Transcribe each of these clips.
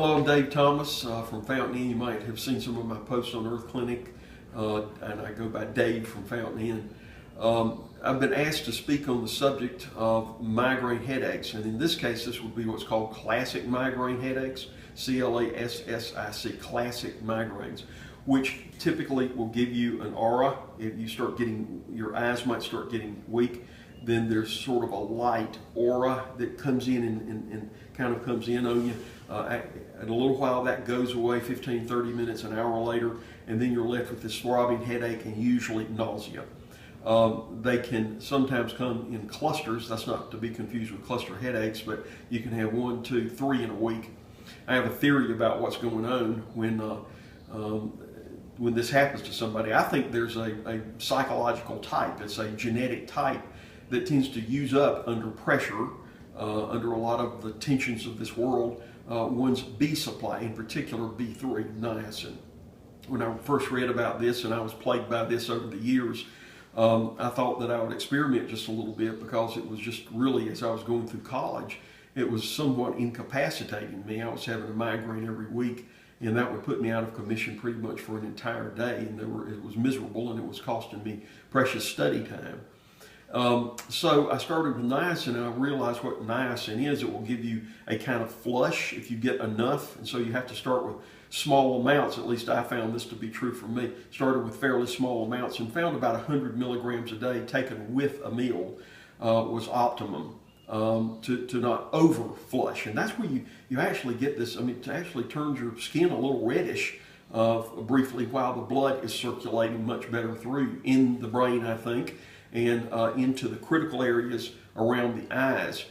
Hello, I'm Dave Thomas from Fountain Inn. You might have seen some of my posts on Earth Clinic, and I go by Dave from Fountain Inn. I've been asked to speak on the subject of migraine headaches, and in this case, this would be what's called classic migraine headaches, CLASSIC, classic migraines, which typically will give you an aura. If you start getting, your eyes might start getting weak, then there's sort of a light aura that comes in and kind of comes in on you. In a little while that goes away, 15, 30 minutes, an hour later, and then you're left with this throbbing headache and usually nausea. They can sometimes come in clusters. That's not to be confused with cluster headaches, but you can have 1, 2, 3 in a week. I have a theory about what's going on when this happens to somebody. I think there's a psychological type. It's a genetic type that tends to use up under pressure, under a lot of the tensions of this world, one's B supply, in particular B3, niacin. When I first read about this, and I was plagued by this over the years, I thought that I would experiment just a little bit, because it was just really, as I was going through college, it was somewhat incapacitating me. I was having a migraine every week, and that would put me out of commission pretty much for an entire day, and it was miserable, and it was costing me precious study time. So I started with niacin, and I realized what niacin is. It will give you a kind of flush if you get enough, and so you have to start with small amounts. At least I found this to be true for me. Started with fairly small amounts and found about 100 milligrams a day taken with a meal was optimum to not over flush. And that's where you actually get this. I mean, it actually turns your skin a little reddish briefly, while the blood is circulating much better through in the brain, I think, and into the critical areas around the eyes,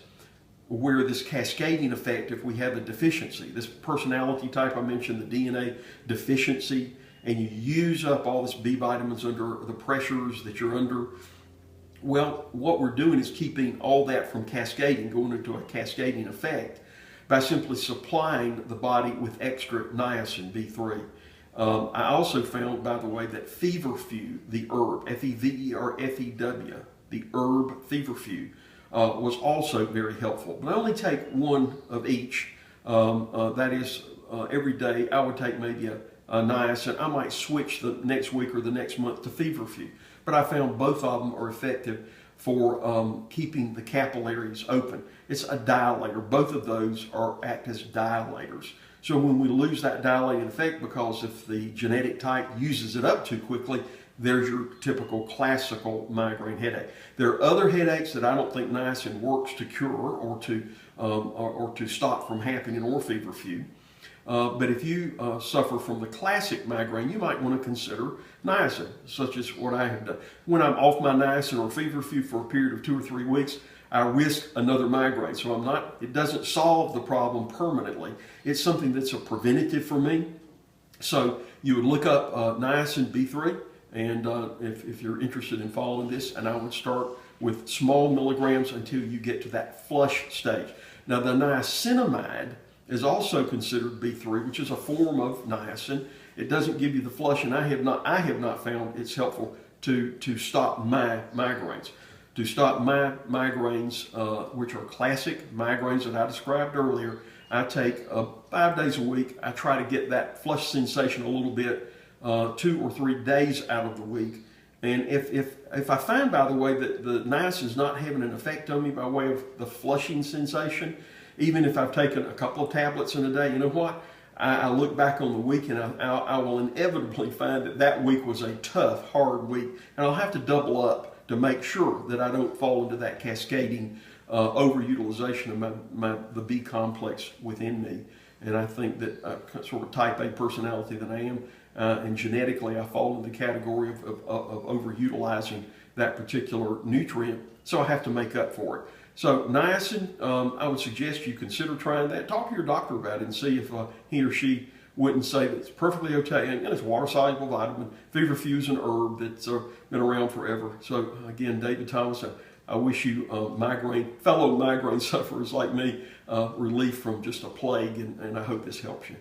where this cascading effect, if we have a deficiency, this personality type I mentioned, the DNA deficiency, and you use up all this B vitamins under the pressures that you're under, well, what we're doing is keeping all that from cascading, going into a cascading effect, by simply supplying the body with extra niacin, B3. I also found, by the way, that feverfew, the herb, Feverfew, the herb feverfew, was also very helpful. But I only take one of each. That is, every day I would take maybe a niacin. I might switch the next week or the next month to feverfew. But I found both of them are effective for keeping the capillaries open. It's a dilator. Both of those act as dilators. So when we lose that dilating effect, because if the genetic type uses it up too quickly, there's your typical classical migraine headache. There are other headaches that I don't think niacin works to cure or to stop from happening, or feverfew. But if you suffer from the classic migraine, you might want to consider niacin, such as what I have done. When I'm off my niacin or feverfew for a period of 2 or 3 weeks, I risk another migraine. So it doesn't solve the problem permanently. It's something that's a preventative for me. So you would look up niacin B3, and if you're interested in following this, and I would start with small milligrams until you get to that flush stage. Now, the niacinamide is also considered B3, which is a form of niacin. It doesn't give you the flush, and I have not found it's helpful to stop my migraines. To stop my migraines, which are classic migraines that I described earlier, I take 5 days a week. I try to get that flush sensation a little bit 2 or 3 days out of the week. And if I find, by the way, that the niacin is not having an effect on me by way of the flushing sensation, even if I've taken a couple of tablets in a day, you know what? I look back on the week, and I will inevitably find that week was a tough, hard week. And I'll have to double up to make sure that I don't fall into that cascading overutilization of the B complex within me. And I think that sort of type A personality that I am, and genetically I fall into the category of overutilizing that particular nutrient, so I have to make up for it. So niacin, I would suggest you consider trying that. Talk to your doctor about it and see if he or she wouldn't say that it's perfectly okay, and it's water-soluble vitamin. Feverfew is an herb that's been around forever. So again, David Thomas, I wish you fellow migraine sufferers like me relief from just a plague, and I hope this helps you.